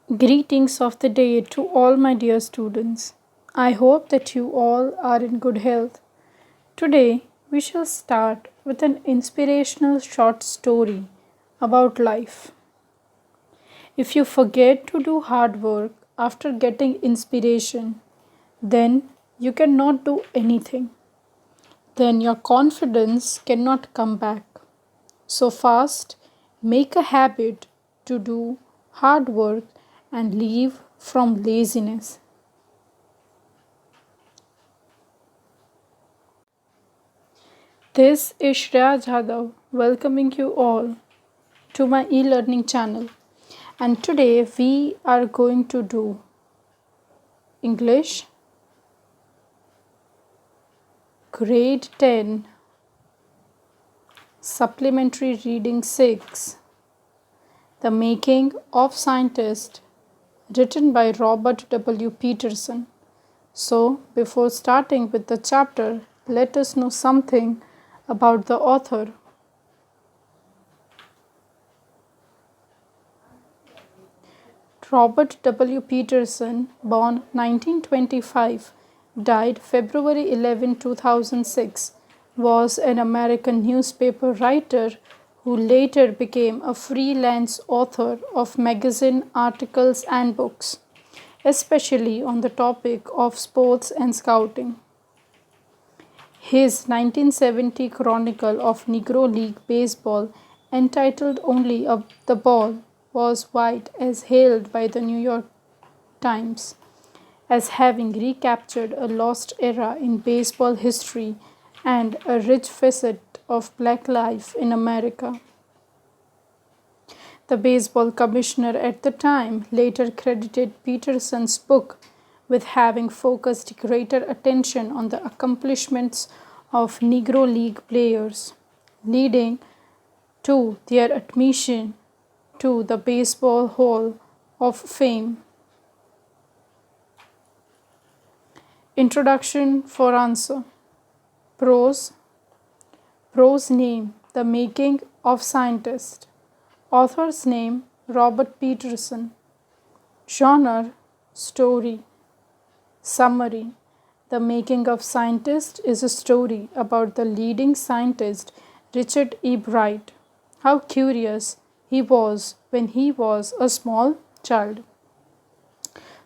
Greetings of the day to all my dear students. I hope that you all are in good health. Today, we shall start with an inspirational short story about life. If you forget to do hard work after getting inspiration, then you cannot do anything. Then your confidence cannot come back. So fast, make a habit to do hard work and leave from laziness. This is Shreya Jadhav welcoming you all to my e-learning channel. And today we are going to do English grade 10 supplementary reading 6, The Making of Scientist, written by Robert W. Peterson. So, before starting with the chapter, let us know something about the author. Robert W. Peterson, born 1925, died February 11, 2006, was an American newspaper writer who later became a freelance author of magazine articles and books, especially on the topic of sports and scouting. His 1970 chronicle of Negro League baseball, entitled only The Ball, was widely as hailed by the New York Times as having recaptured a lost era in baseball history and a rich facet of black life in America. The baseball commissioner at the time later credited Peterson's book with having focused greater attention on the accomplishments of Negro League players, leading to their admission to the Baseball Hall of Fame. Introduction for answer. Prose. Prose name The Making of Scientist. Author's name Robert Peterson. Genre story. Summary. The Making of Scientist is a story about the leading scientist Richard E. Bright. How curious he was when he was a small child.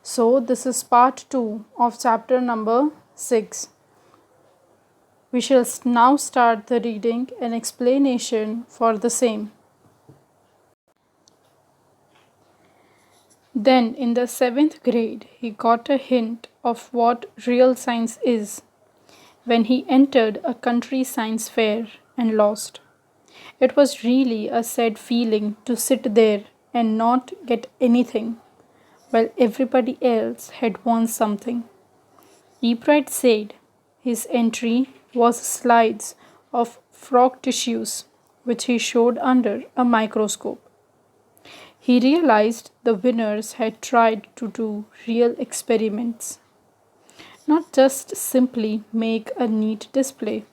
So, this is part 2 of chapter number 6. We shall now start the reading and explanation for the same. Then, in the 7th grade, he got a hint of what real science is when he entered a country science fair and lost. It was really a sad feeling to sit there and not get anything, while everybody else had won something. Ebright said his entry was slides of frog tissues, which he showed under a microscope. He realized the winners had tried to do real experiments, not just simply make a neat display.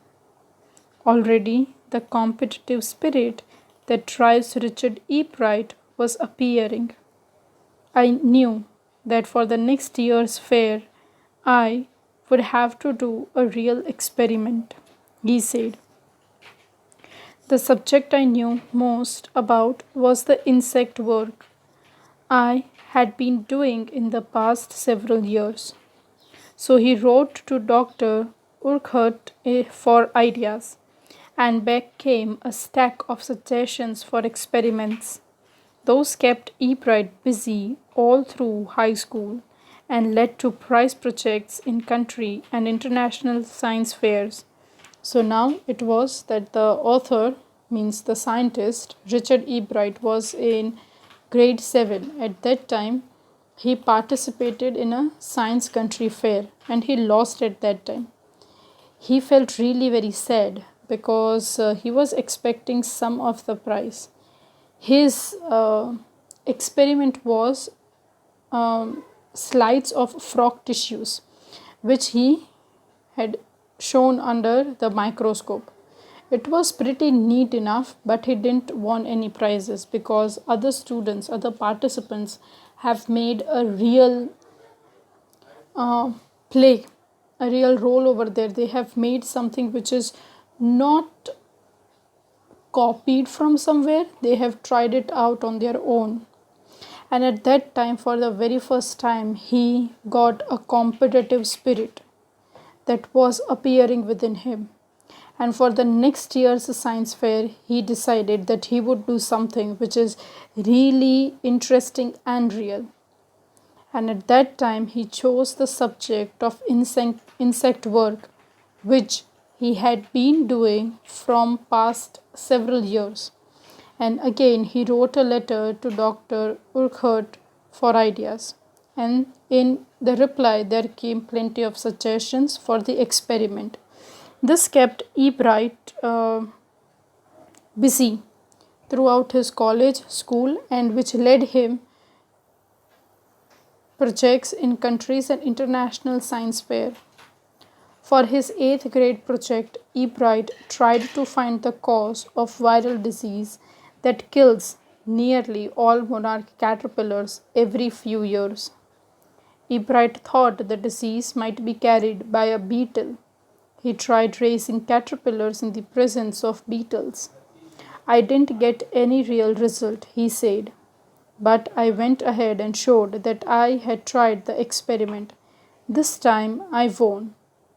Already, the competitive spirit that drives Richard E. Bright was appearing. I knew that for the next year's fair, I would have to do a real experiment, he said. The subject I knew most about was the insect work I had been doing in the past several years. So he wrote to Dr. Urquhart for ideas, and back came a stack of suggestions for experiments. Those kept Ebright busy all through high school and led to prize projects in country and international science fairs. So now it was that the author, means the scientist, Richard E. Bright, was in grade 7. At that time, he participated in a science country fair and he lost at that time. He felt really very sad because he was expecting some of the prize. His experiment was slides of frog tissues, which he had shown under the microscope. It was pretty neat enough, but he didn't win any prizes because other students, other participants have made a real uh, play, a real role over there. They have made something which is not copied from somewhere, they have tried it out on their own. And at that time, for the very first time, he got a competitive spirit that was appearing within him. And for the next year's science fair, he decided that he would do something which is really interesting and real. And at that time, he chose the subject of insect work, which he had been doing from past several years. And again, he wrote a letter to Dr. Urquhart for ideas. And in the reply, there came plenty of suggestions for the experiment. This kept Ebright busy throughout his college, school, and which led him projects in countries and international science fair. For his 8th grade project, Ebright tried to find the cause of viral disease that kills nearly all monarch caterpillars every few years. Ebright thought the disease might be carried by a beetle. He tried raising caterpillars in the presence of beetles. I didn't get any real result, he said, but I went ahead and showed that I had tried the experiment. This time I won.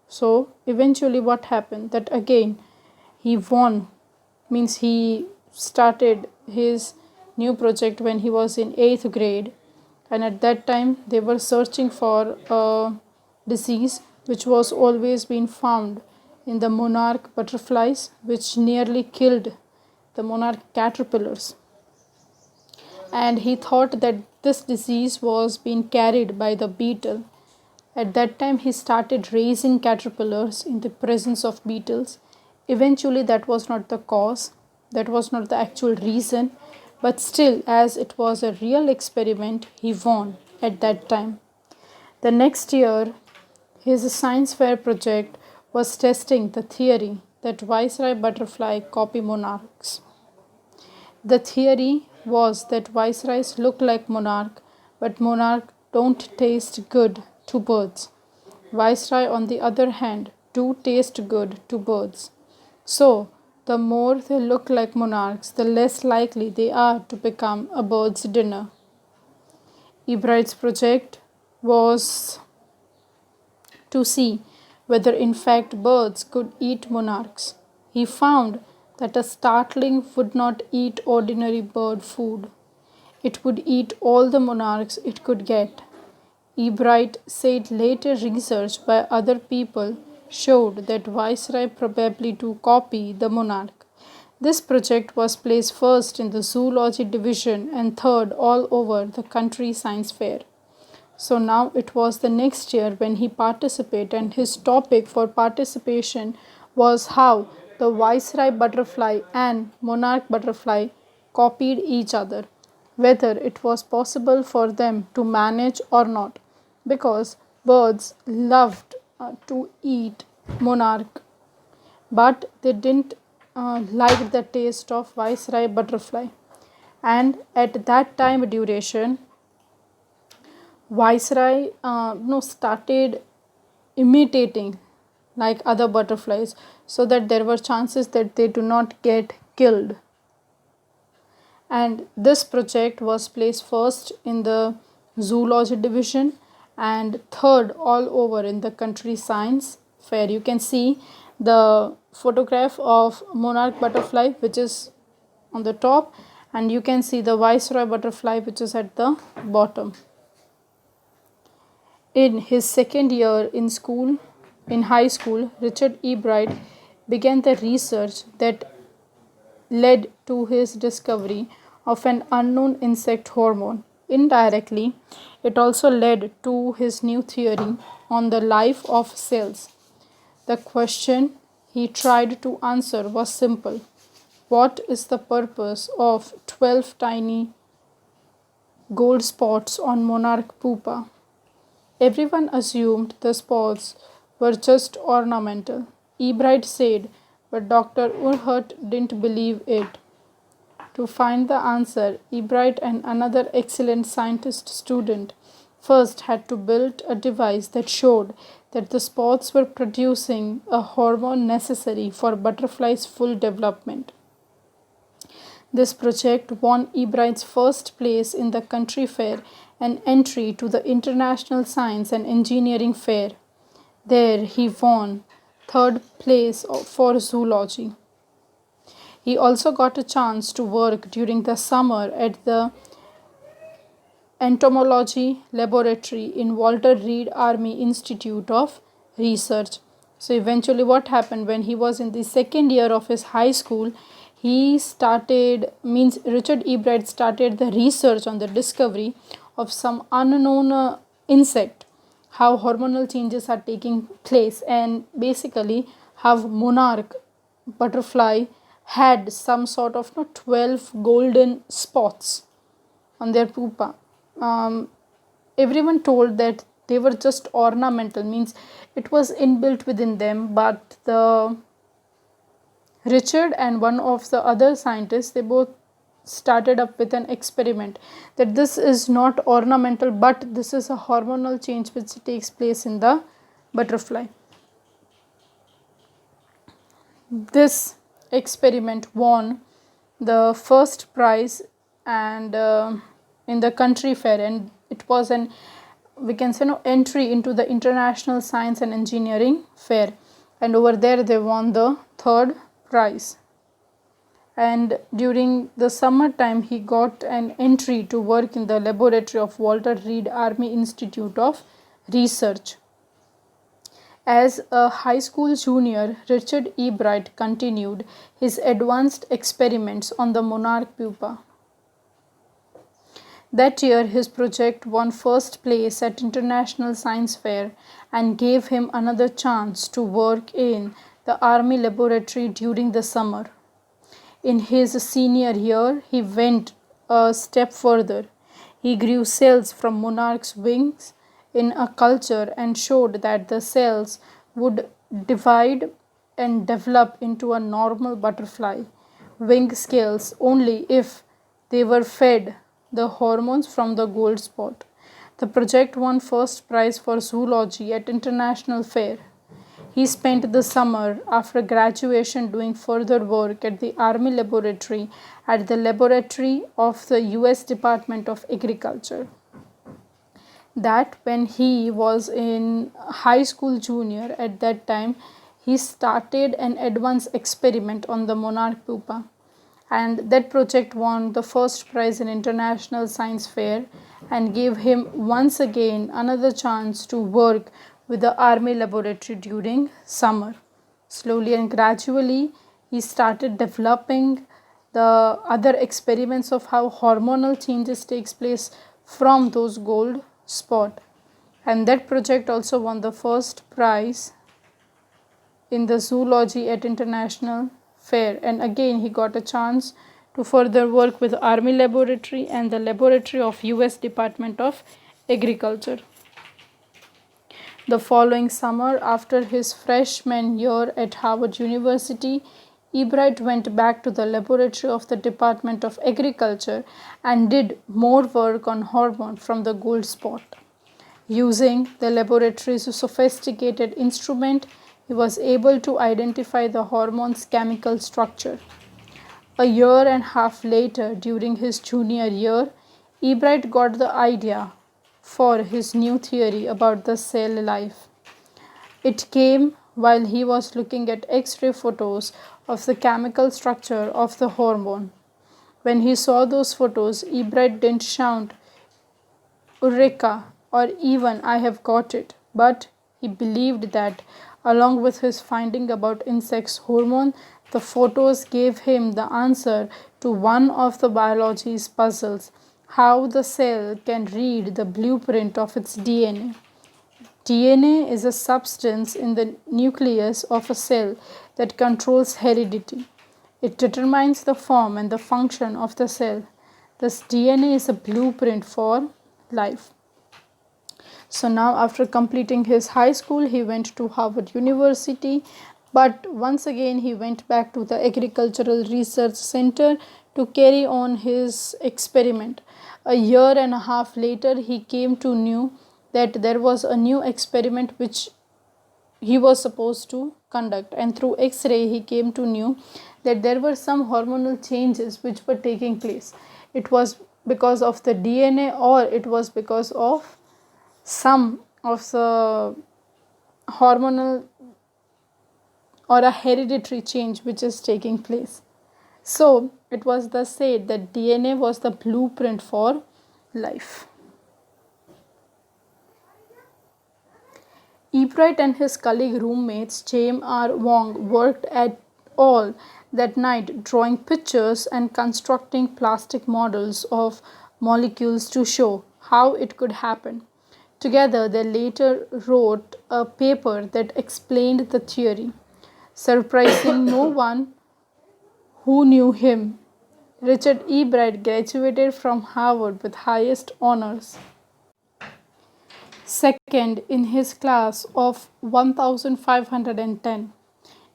So eventually, what happened? That again he won, means he started his new project when he was in 8th grade, and at that time they were searching for a disease which was always being found in the monarch butterflies, which nearly killed the monarch caterpillars. And he thought that this disease was being carried by the beetle. At that time, he started raising caterpillars in the presence of beetles. Eventually, that was not the cause, that was not the actual reason, but still, as it was a real experiment, he won at that time. The next year, his science fair project was testing the theory that viceroy butterfly copy monarchs. The theory was that viceroys look like monarch, but monarch don't taste good to birds. Viceroy, on the other hand, do taste good to birds. So, the more they look like monarchs, the less likely they are to become a bird's dinner. Ebright's project was to see whether in fact birds could eat monarchs. He found that a starling would not eat ordinary bird food. It would eat all the monarchs it could get. Ebright said later research by other people showed that Viceroy probably to copy the monarch. This project was placed first in the zoology division and third all over the country science fair. So now it was the next year when he participated, and his topic for participation was how the viceroy butterfly and monarch butterfly copied each other, whether it was possible for them to manage or not, because birds loved to eat monarch, but they didn't like the taste of viceroy butterfly. And at that time duration, viceroy no started imitating like other butterflies, so that there were chances that they do not get killed. And this project was placed first in the zoology division and third all over in the country science fair. You can see the photograph of monarch butterfly which is on the top, and you can see the viceroy butterfly which is at the bottom. In his second year in high school, Richard E. Bright began the research that led to his discovery of an unknown insect hormone. Indirectly, it also led to his new theory on the life of cells. The question he tried to answer was simple: what is the purpose of 12 tiny gold spots on monarch pupa? Everyone assumed the spots were just ornamental. Ebright said but Dr. Urhart didn't believe it. To find the answer, Ebright and another excellent scientist student first had to build a device that showed that the spots were producing a hormone necessary for butterflies' full development. This project won Ebright's first place in the country fair and entry to the International Science and Engineering Fair. There he won third place for zoology. He also got a chance to work during the summer at the entomology laboratory in Walter Reed Army Institute of Research. So eventually what happened when he was in the second year of his high school, he started means Richard E. Bright started the research on the discovery of some unknown insect, how hormonal changes are taking place, and basically how monarch butterfly had some sort of 12 golden spots on their pupa. um, Everyone told that they were just ornamental, means it was inbuilt within them, but the Richard and one of the other scientists, they both started up with an experiment that this is not ornamental, but this is a hormonal change which takes place in the butterfly. This experiment won the first prize and in the country fair, and it was an, we can say, entry into the International Science and Engineering Fair, and over there they won the third prize. And during the summertime he got an entry to work in the laboratory of Walter Reed Army Institute of Research. As a high school junior, Richard E. Bright continued his advanced experiments on the monarch pupa. That year, his project won first place at International Science Fair and gave him another chance to work in the Army laboratory during the summer. In his senior year, he went a step further. He grew cells from monarch's wings in a culture and showed that the cells would divide and develop into a normal butterfly wing scales only if they were fed the hormones from the gold spot. The project won first prize for zoology at International Fair. He spent the summer after graduation doing further work at the Army laboratory at the laboratory of the US Department of Agriculture. That when he was in high school junior, at that time he started an advanced experiment on the monarch pupa, and that project won the first prize in International Science Fair and gave him once again another chance to work with the Army laboratory during summer. Slowly and gradually he started developing the other experiments of how hormonal changes takes place from those gold spot, and that project also won the first prize in the zoology at International Fair, and again he got a chance to further work with Army laboratory and the laboratory of US Department of Agriculture. The following summer, after his freshman year at Harvard University, Ebright went back to the laboratory of the Department of Agriculture and did more work on hormone from the gold spot. Using the laboratory's sophisticated instrument, he was able to identify the hormone's chemical structure. A year and a half later, during his junior year, Ebright got the idea for his new theory about the cell life. It came while he was looking at X-ray photos of the chemical structure of the hormone. When he saw those photos, Ebright didn't shout, "Eureka!" or even "I have got it," but he believed that, along with his finding about insects' hormone, the photos gave him the answer to one of the biology's puzzles: how the cell can read the blueprint of its DNA. DNA is a substance in the nucleus of a cell that controls heredity. It determines the form and the function of the cell. Thus, DNA is a blueprint for life. So now, after completing his high school, he went to Harvard University But once again, he went back to the Agricultural Research Center to carry on his experiment. A year and a half later, he came to know that there was a new experiment which he was supposed to conduct, and through x-ray he came to know that there were some hormonal changes which were taking place. It was because of the DNA, or it was because of some of the hormonal or a hereditary change which is taking place. So it was thus said that DNA was the blueprint for life. Ebright and his colleague roommates James R. Wong worked at all that night drawing pictures and constructing plastic models of molecules to show how it could happen. Together, they later wrote a paper that explained the theory. Surprising no one who knew him, Richard E. Bright graduated from Harvard with highest honors. Second in his class of 1510.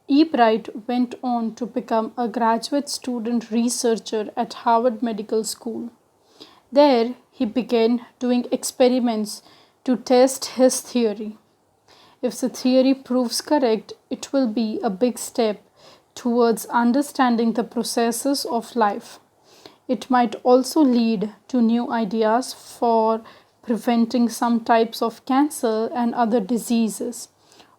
E. Bright went on to become a graduate student researcher at Harvard Medical School. There, he began doing experiments to test his theory. If the theory proves correct, it will be a big step towards understanding the processes of life. It might also lead to new ideas for preventing some types of cancer and other diseases.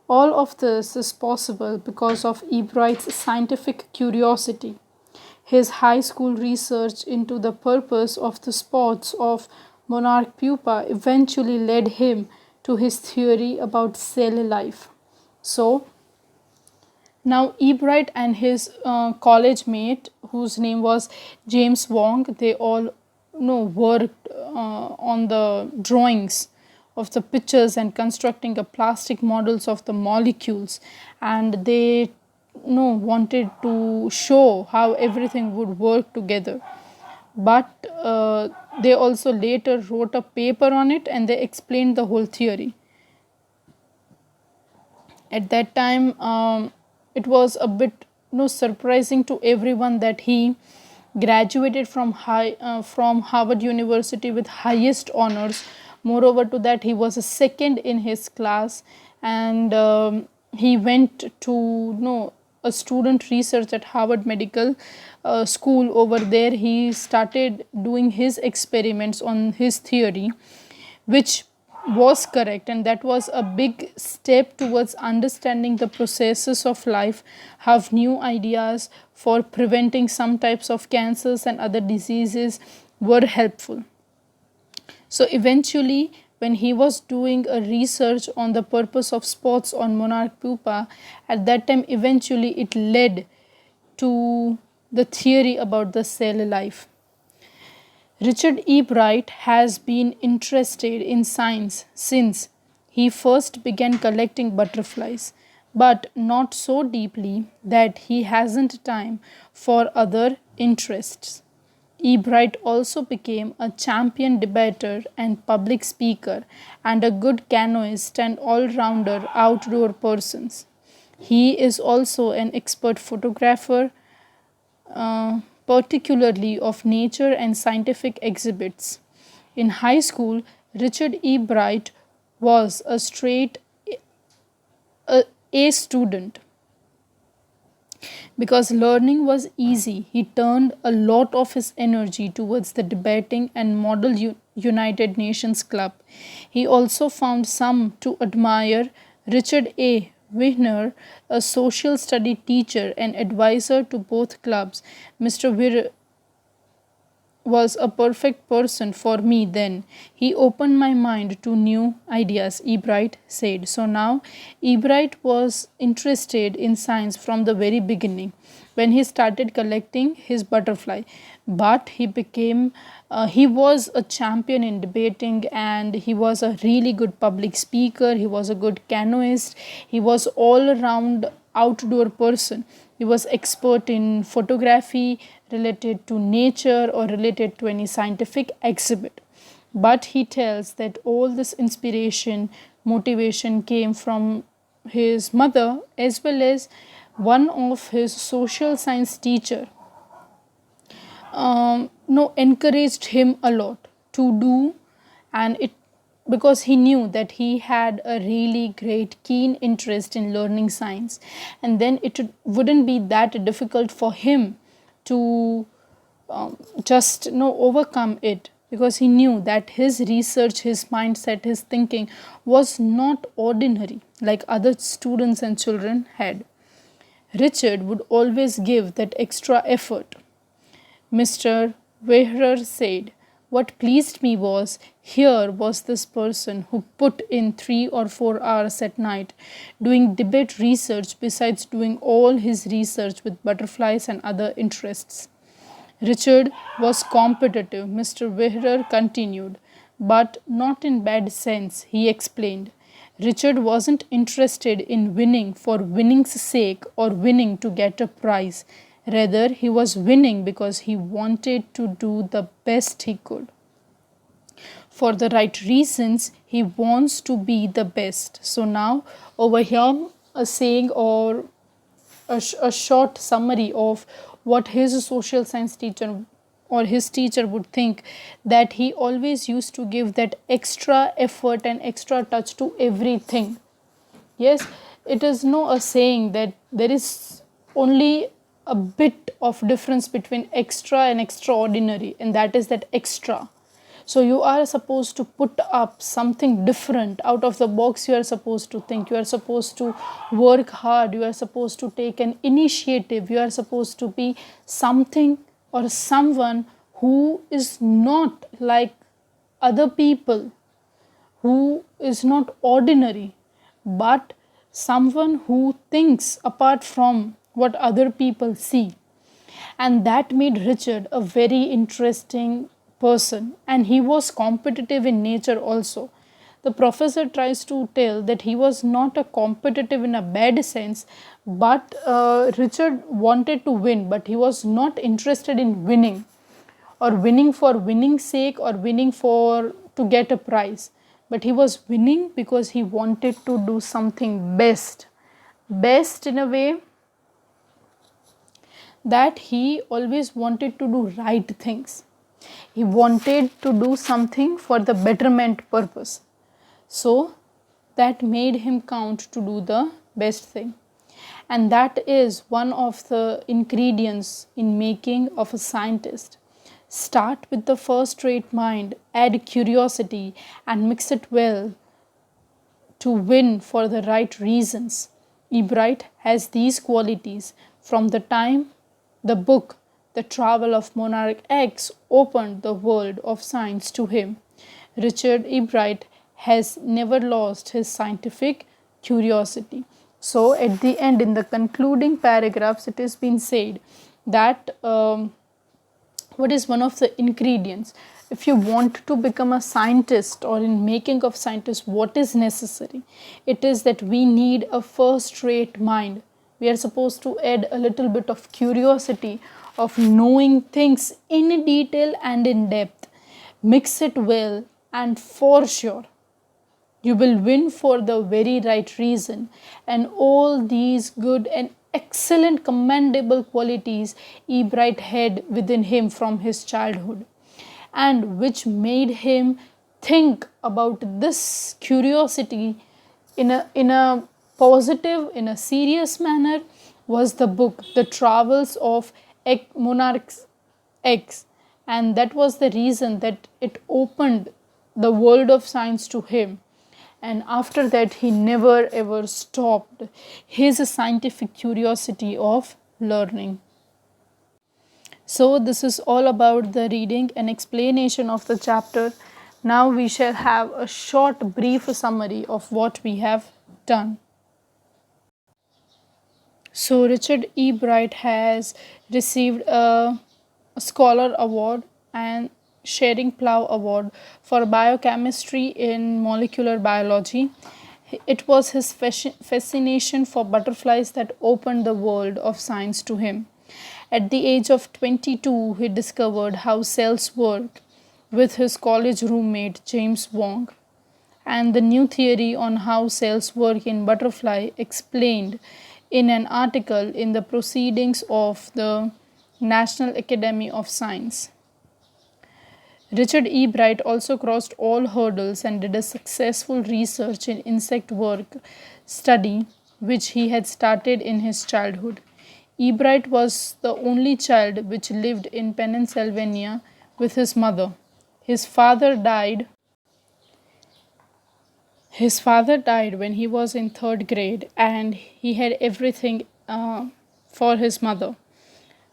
All of this is possible because of Ebright's scientific curiosity. His high school research into the purpose of the spots of monarch pupa eventually led him to his theory about cell life. So, now Ebright and his college mate, whose name was James Wong, they all worked on the drawings of the pictures and constructing a plastic models of the molecules, and they wanted to show how everything would work together. But they also later wrote a paper on it, and they explained the whole theory. At that time, it was a bit surprising to everyone that he graduated from Harvard University with highest honors. Moreover to that, he was a second in his class, and he went to a student research at Harvard Medical School. Over there, he started doing his experiments on his theory, which was correct, and that was a big step towards understanding the processes of life, have new ideas for preventing some types of cancers and other diseases were helpful. So eventually, when he was doing a research on the purpose of spots on monarch pupa, at that time eventually it led to the theory about the cell life. Richard E. Bright has been interested in science since he first began collecting butterflies, but not so deeply that he hasn't time for other interests. E. Bright also became a champion debater and public speaker, and a good canoeist and all rounder outdoor person. He is also an expert photographer, particularly of nature and scientific exhibits. In high school, Richard E. Bright was a straight A student. Because learning was easy, he turned a lot of his energy towards the debating and Model United Nations Club. He also found some to admire Richard A. Wiener, a social study teacher and advisor to both clubs. Mr. Weir was a perfect person for me then. He opened my mind to new ideas, Ebright said. So now, Ebright was interested in science from the very beginning when he started collecting his butterfly. But he was a champion in debating, and he was a really good public speaker. He was a good canoeist. He was all around outdoor person. He was expert in photography related to nature or related to any scientific exhibit. But he tells that all this inspiration, motivation came from his mother as well as one of his social science teacher no encouraged him a lot to do, and it because he knew that he had a really great keen interest in learning science, and then wouldn't be that difficult for him to just overcome it, because he knew that his research, his mindset, his thinking was not ordinary like other students and children had. Richard would always give that extra effort. Mr. Wehrer said, "What pleased me was, here was this person who put in 3 or 4 hours at night doing debate research besides doing all his research with butterflies and other interests." Richard was competitive, Mr. Wehrer continued, but not in bad sense, he explained. Richard wasn't interested in winning for winning's sake or winning to get a prize. Rather, he was winning because he wanted to do the best he could. For the right reasons, he wants to be the best. So, now over here, a saying or a short summary of what his social science teacher or his teacher would think, that he always used to give that extra effort and extra touch to everything. Yes, it is no a saying that there is only a bit of difference between extra and extraordinary, and that is that extra. So you are supposed to put up something different out of the box. You are supposed to think, you are supposed to work hard, you are supposed to take an initiative, you are supposed to be something or someone who is not like other people, who is not ordinary, but someone who thinks apart from what other people see. And that made Richard a very interesting person, and he was competitive in nature also. The professor tries to tell that he was not a competitive in a bad sense, but Richard wanted to win, but he was not interested in winning or winning for winning's sake or winning for to get a prize, but he was winning because he wanted to do something best in a way that he always wanted to do right things. He wanted to do something for the betterment purpose. So that made him count to do the best thing. And that is one of the ingredients in making of a scientist. Start with the first rate mind, add curiosity, and mix it well to win for the right reasons. Ebright has these qualities from the time the book The Travel of Monarch X opened the world of science to him. Richard Ebright has never lost his scientific curiosity. So, at the end, in the concluding paragraphs, it has been said that what is one of the ingredients? If you want to become a scientist, or in making of scientists, what is necessary? It is that we need a first rate mind. We are supposed to add a little bit of curiosity of knowing things in detail and in depth. Mix it well, and for sure you will win for the very right reason. And all these good and excellent commendable qualities Ebright had within him from his childhood, and which made him think about this curiosity in a positive, in a serious manner, was the book The Travels of Monarch X. And that was the reason that it opened the world of science to him. And after that, he never ever stopped his scientific curiosity of learning. So, this is all about the reading and explanation of the chapter. Now, we shall have a short, brief summary of what we have done. So, Richard Ebright has received a Scholar Award and Schering-Plough Award for biochemistry in molecular biology. It was his fascination for butterflies that opened the world of science to him. At the age of 22, he discovered how cells work with his college roommate James Wong. and the new theory on how cells work in butterfly explained in an article in the Proceedings of the National Academy of Science. Richard E. Bright also crossed all hurdles and did a successful research in insect work study which he had started in his childhood. E. Bright was the only child which lived in Pennsylvania with his mother. His father died His father died when he was in third grade, and he had everything for his mother.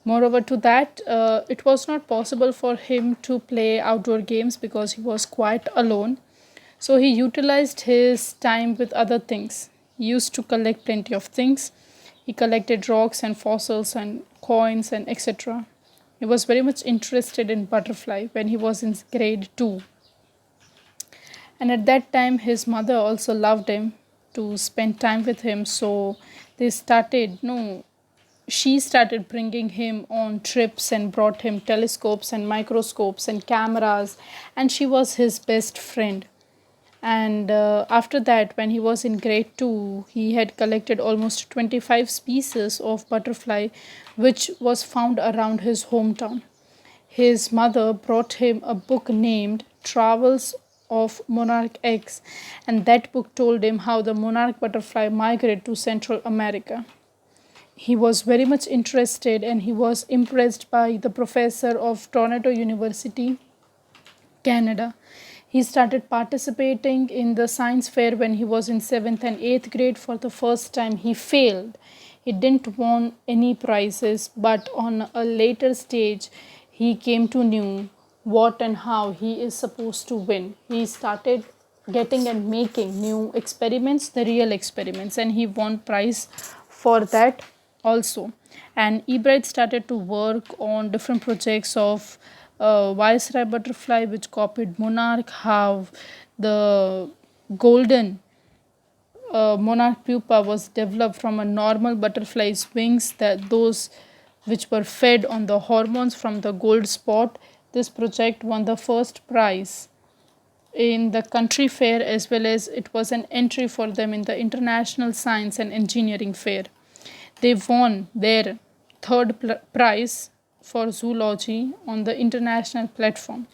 Moreover, to that, it was not possible for him to play outdoor games because he was quite alone. So he utilized his time with other things. He used to collect plenty of things. He collected rocks and fossils and coins and etc. He was very much interested in butterfly when he was in grade 2. And at that time, his mother also loved him to spend time with him. So they started, no, she started bringing him on trips and brought him telescopes and microscopes and cameras, and she was his best friend. And after that, when he was in grade 2, he had collected almost 25 species of butterfly which was found around his hometown. His mother brought him a book named Travels of Monarch X, and that book told him how the monarch butterfly migrate to Central America. He was very much interested and he was impressed by the professor of Toronto University, Canada. He started participating in the science fair when he was in 7th and 8th grade for the first time. He failed. He didn't won any prizes, but on a later stage, he came to know what and how he is supposed to win. He started getting and making new experiments, the real experiments, and he won prize for that also. And Ebright started to work on different projects of Viceroy butterfly, which copied monarch, how the golden monarch pupa was developed from a normal butterfly's wings, that those which were fed on the hormones from the gold spot. This project won the first prize in the country fair, as well as it was an entry for them in the International Science and Engineering Fair. They won their third prize for zoology on the international platform.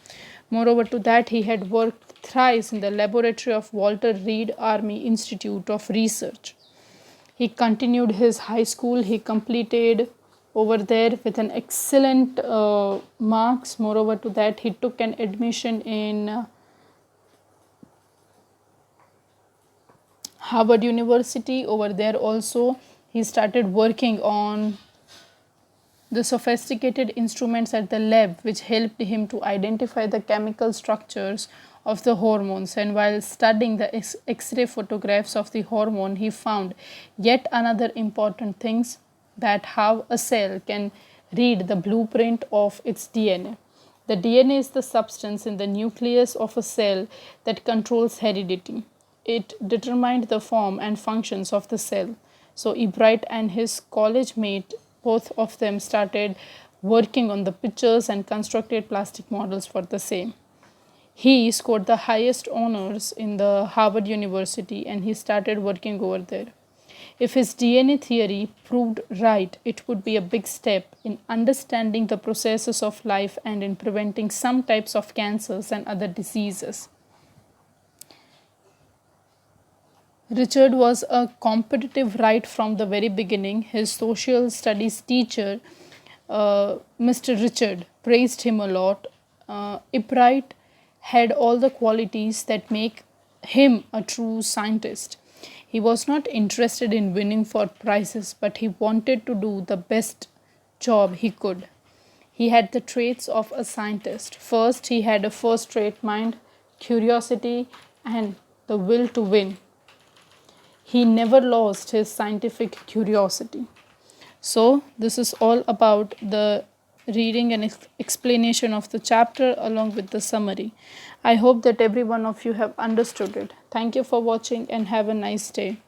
Moreover to that, he had worked thrice in the laboratory of Walter Reed Army Institute of Research. He continued his high school. He completed over there with an excellent marks. Moreover to that, he took an admission in Harvard University. Over there also, he started working on the sophisticated instruments at the lab, which helped him to identify the chemical structures of the hormones. And while studying the X-ray photographs of the hormone, he found yet another important things, that how a cell can read the blueprint of its DNA. The DNA is the substance in the nucleus of a cell that controls heredity. It determined the form and functions of the cell. So Ebright and his college mate, both of them started working on the pictures and constructed plastic models for the same. He scored the highest honors in the Harvard University and he started working over there. If his DNA theory proved right, it would be a big step in understanding the processes of life and in preventing some types of cancers and other diseases. Richard was a competitive right from the very beginning. His social studies teacher, Mr. Richard, praised him a lot. Ebright had all the qualities that make him a true scientist. He was not interested in winning for prizes, but he wanted to do the best job he could. He had the traits of a scientist. First, he had a first-rate mind, curiosity, and the will to win. He never lost his scientific curiosity. So, this is all about the reading and explanation of the chapter along with the summary. I hope that every one of you have understood it. Thank you for watching and have a nice day.